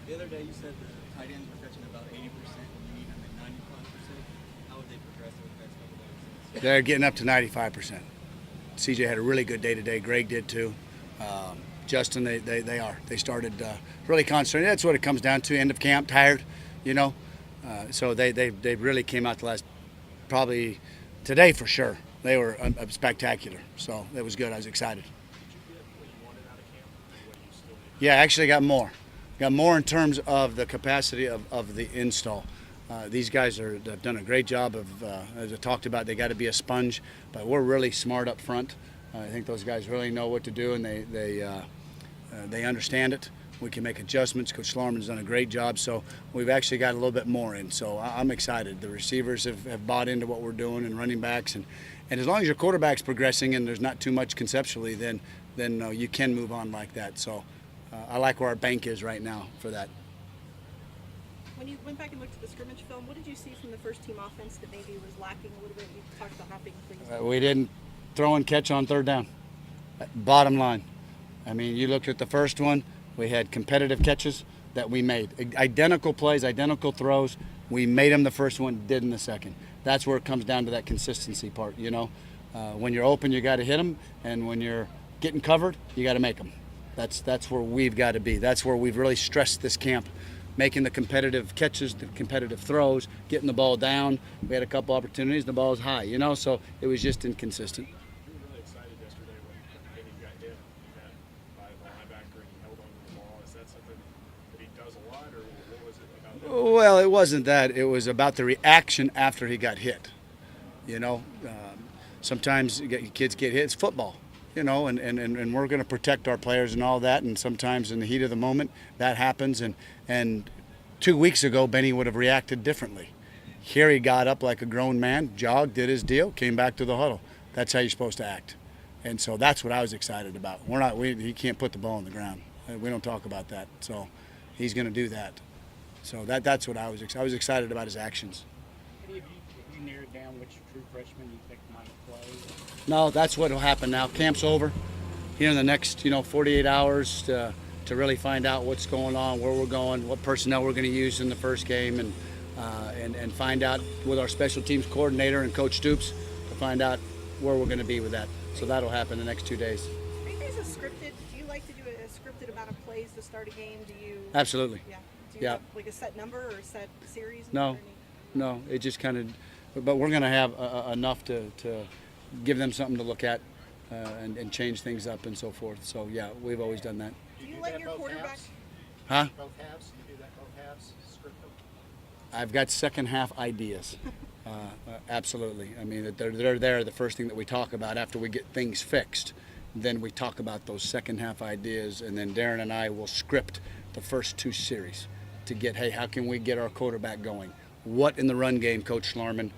The other day you said the tight ends were catching about 80%, and you need them at 95%. How would they progress over the next couple of days? They're getting up to 95%. CJ had a really good day today. Greg did too. Justin, they are. They started really concentrating. That's what it comes down to. End of camp, tired, you know. So they really came out the last, probably today for sure. They were spectacular. So it was good. I was excited. Did you get what you wanted out of camp? Or what you still need? Yeah, actually got more. Got more in terms of the capacity of the install. These guys have done a great job of, as I talked about, they got to be a sponge, but we're really smart up front. I think those guys really know what to do, and they understand it. We can make adjustments. Coach Schlarman's done a great job, so we've actually got a little bit more in. So I'm excited. The receivers have bought into what we're doing, and running backs, and as long as your quarterback's progressing and there's not too much conceptually, then you can move on like that. So I like where our bank is right now for that. When you went back and looked at the scrimmage film, what did you see from the first team offense that maybe was lacking a little bit? You talked about how big things. We didn't throw and catch on third down. Bottom line. I mean, you looked at the first one, we had competitive catches that we made. Identical plays, identical throws. We made them the first one, did in the second. That's where it comes down to that consistency part, you know. When you're open, you got to hit them, and when you're getting covered, you got to make them. That's where we've got to be. That's where we've really stressed this camp. Making the competitive catches, the competitive throws, getting the ball down. We had a couple opportunities, the ball was high, you know, so it was just inconsistent. You were really excited yesterday when Benny got hit by the linebacker and he held onto the ball. Is that something that he does a lot, or what was it about that? Well, it wasn't that. It was about the reaction after he got hit. You know, sometimes kids get hit. It's football, you know, and we're going to protect our players and all that. And sometimes in the heat of the moment, that happens. And 2 weeks ago, Benny would have reacted differently. Here he got up like a grown man, jogged, did his deal, came back to the huddle. That's how you're supposed to act. And so that's what I was excited about. He can't put the ball on the ground. We don't talk about that. So he's going to do that. So that's what I was excited about, his actions. Have you narrowed down which true freshman you think might play? No, that's what will happen now. Camp's over here in the next, 48 hours to really find out what's going on, where we're going, what personnel we're going to use in the first game, and find out with our special teams coordinator and Coach Stoops to find out where we're going to be with that. So that'll happen the next 2 days. Are you guys scripted? Do you like to do a scripted amount of plays to start a game? Do you? Absolutely. Yeah. Do you Yeah. have like a set number or a set series? No, it just kind of, but we're going to have enough to give them something to look at and change things up and so forth. So, yeah, we've always done that. Do you let your quarterback? Huh? Both halves? You do that both halves? Script them? I've got second half ideas. Absolutely. I mean, they're there. The first thing that we talk about after we get things fixed, then we talk about those second half ideas, and then Darren and I will script the first 2 series to get, hey, how can we get our quarterback going? What in the run game, Coach Schlarman,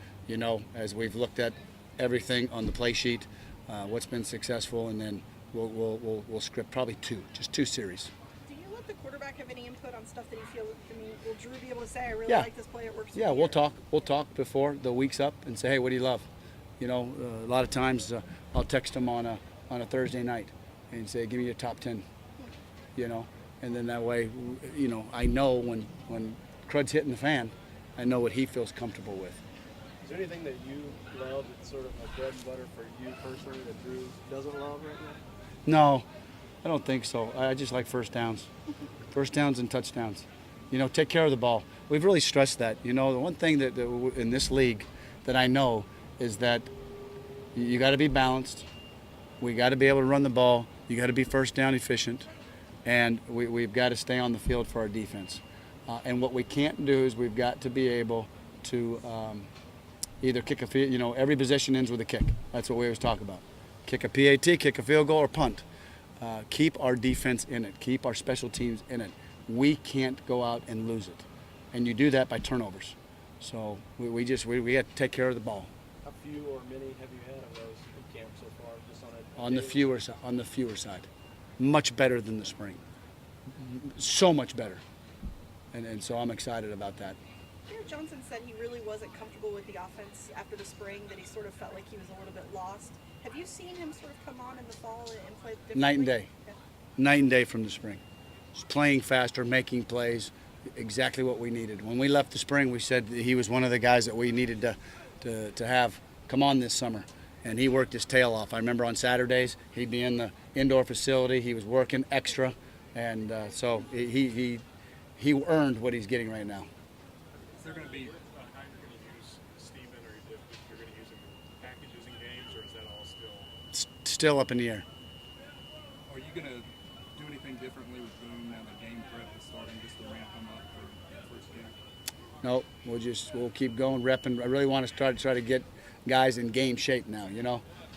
as we've looked at everything on the play sheet, what's been successful, and then we'll script probably just 2 series. Do you let the quarterback have any input on stuff that you feel? I mean, will Drew be able to say, "I really Yeah. like this play; it works"? Yeah, we'll talk. We'll talk before the week's up and say, hey, what do you love? A lot of times I'll text them on a Thursday night and say, give me your top 10. And then that way, I know when crud's hitting the fan, I know what he feels comfortable with. Is there anything that you love that's sort of a bread and butter for you personally that Drew doesn't love right now? No, I don't think so. I just like first downs. First downs and touchdowns. Take care of the ball. We've really stressed that. The one thing that in this league that I know is that you got to be balanced. We got to be able to run the ball. You got to be first down efficient. And we've got to stay on the field for our defense. And what we can't do is we've got to be able to either kick a field. Every possession ends with a kick. That's what we always talk about. Kick a PAT, kick a field goal, or punt. Keep our defense in it. Keep our special teams in it. We can't go out and lose it. And you do that by turnovers. So we have to take care of the ball. How few or many have you had of those in camp so far? Just On the fewer side. Much better than the spring. So much better. And so I'm excited about that. Jared Johnson said he really wasn't comfortable with the offense after the spring, that he sort of felt like he was a little bit lost. Have you seen him sort of come on in the fall and play differently? Night and day. Yeah. Night and day from the spring. playing faster, making plays, exactly what we needed. When we left the spring, we said that he was one of the guys that we needed to have come on this summer. And he worked his tail off. I remember on Saturdays, he'd be in the indoor facility. He was working extra. And so he earned what he's getting right now. Is there going to be how you're going to use Steven, or if you're going to use him in packages in games, or is that all still? Still up in the air. Are you going to do anything differently with Boone now the game prep is starting, just to ramp him up for that first game? No, we'll keep going, repping. I really want to try to get guys in game shape now,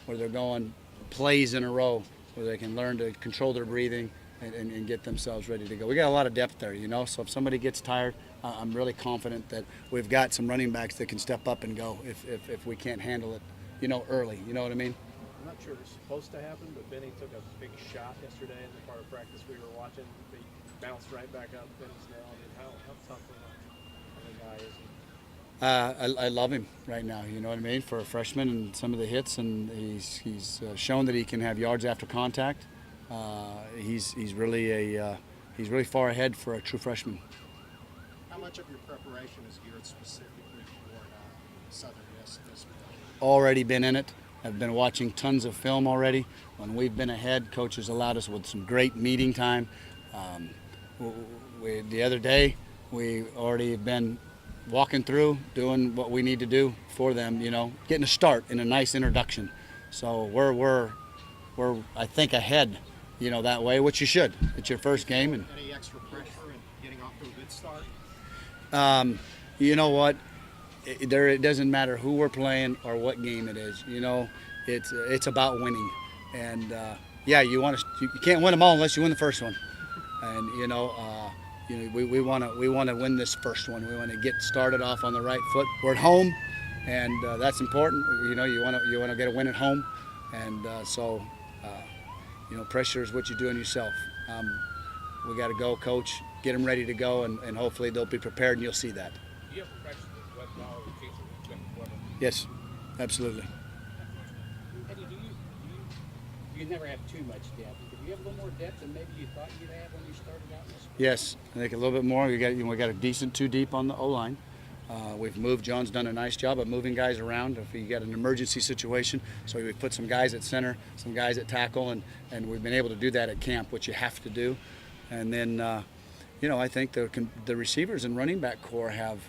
where they're going plays in a row, where they can learn to control their breathing and get themselves ready to go. We got a lot of depth there, so if somebody gets tired, I'm really confident that we've got some running backs that can step up and go if we can't handle it, early. You know what I mean? I'm not sure it was supposed to happen, but Benny took a big shot yesterday in the part of practice we were watching. He bounced right back up Benny's nail. I mean, how tough of a guy is he? I love him right now. You know what I mean? For a freshman and some of the hits, and he's shown that he can have yards after contact. He's really far ahead for a true freshman. How much of your preparation is geared specifically toward Southern Miss this morning? Already been in it. I've been watching tons of film already. When we've been ahead, coaches allowed us with some great meeting time. The other day, we already have been walking through, doing what we need to do for them, getting a start in a nice introduction. So we're I think ahead, that way, which you should. It's your first game. And Any extra pressure in getting off to a good start? you know what? It doesn't matter who we're playing or what game it is. It's about winning. And you can't win them all unless you win the first one. And we want to win this first one. We want to get started off on the right foot. We're at home, and that's important. You want to get a win at home, and pressure is what you do on yourself. We got to go, coach. Get them ready to go, and hopefully they'll be prepared, and you'll see that. Do you have practice with wet ball or chasing with weather? Yes, absolutely. Eddie, you never have too much depth. Do you have a little more depth than maybe you thought you'd have when you started out in this? Yes, I think a little bit more. We got a decent two deep on the O-line. We've moved. John's done a nice job of moving guys around if you got an emergency situation. So we put some guys at center, some guys at tackle, and we've been able to do that at camp, which you have to do. And then, I think the receivers and running back core have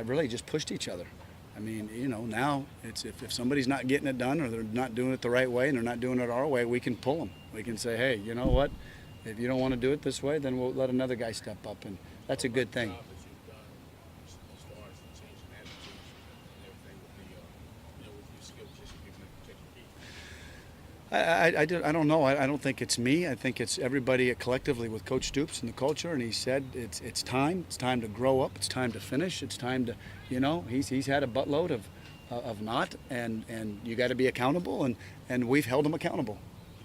really just pushed each other. I mean, now it's if somebody's not getting it done or they're not doing it the right way and they're not doing it our way, we can pull them. We can say, hey, you know what? If you don't want to do it this way, then we'll let another guy step up, and that's a good thing. I don't know. I don't think it's me. I think it's everybody collectively with Coach Stoops and the culture. And he said it's time. It's time to grow up. It's time to finish. It's time to, he's had a buttload of not, and you got to be accountable. And we've held him accountable.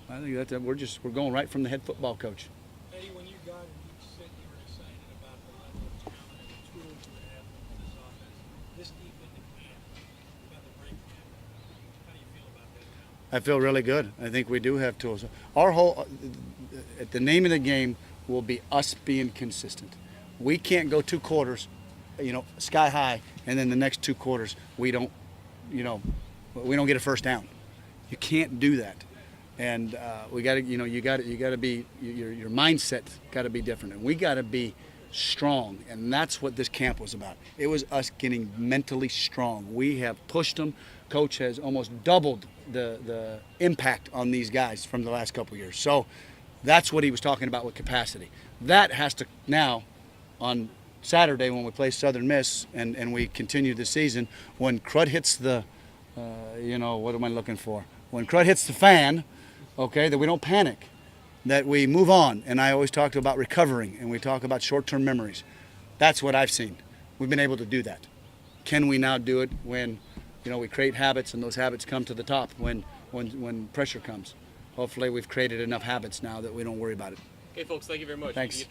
I think that we're going right from the head football coach. Eddie, when you got it, you said you were excited about the level of talent and the tools you have in this offense. This deep into camp, about the break camp, how do you feel about that now? I feel really good. I think we do have tools. The name of the game will be us being consistent. We can't go 2 quarters, sky high, and then the next 2 quarters we don't get a first down. You can't do that. And we got to, you got to be your mindset got to be different, and we got to be strong, and that's what this camp was about. It was us getting mentally strong. We have pushed them. Coach has almost doubled the impact on these guys from the last couple of years. So that's what he was talking about with capacity. That has to now, on Saturday when we play Southern Miss and we continue the season, when crud hits the, what am I looking for? When crud hits the fan, okay, that we don't panic, that we move on. And I always talk about recovering, and we talk about short-term memories. That's what I've seen. We've been able to do that. Can we now do it when, we create habits and those habits come to the top when pressure comes? Hopefully we've created enough habits now that we don't worry about it. Okay, folks, thank you very much. Thanks.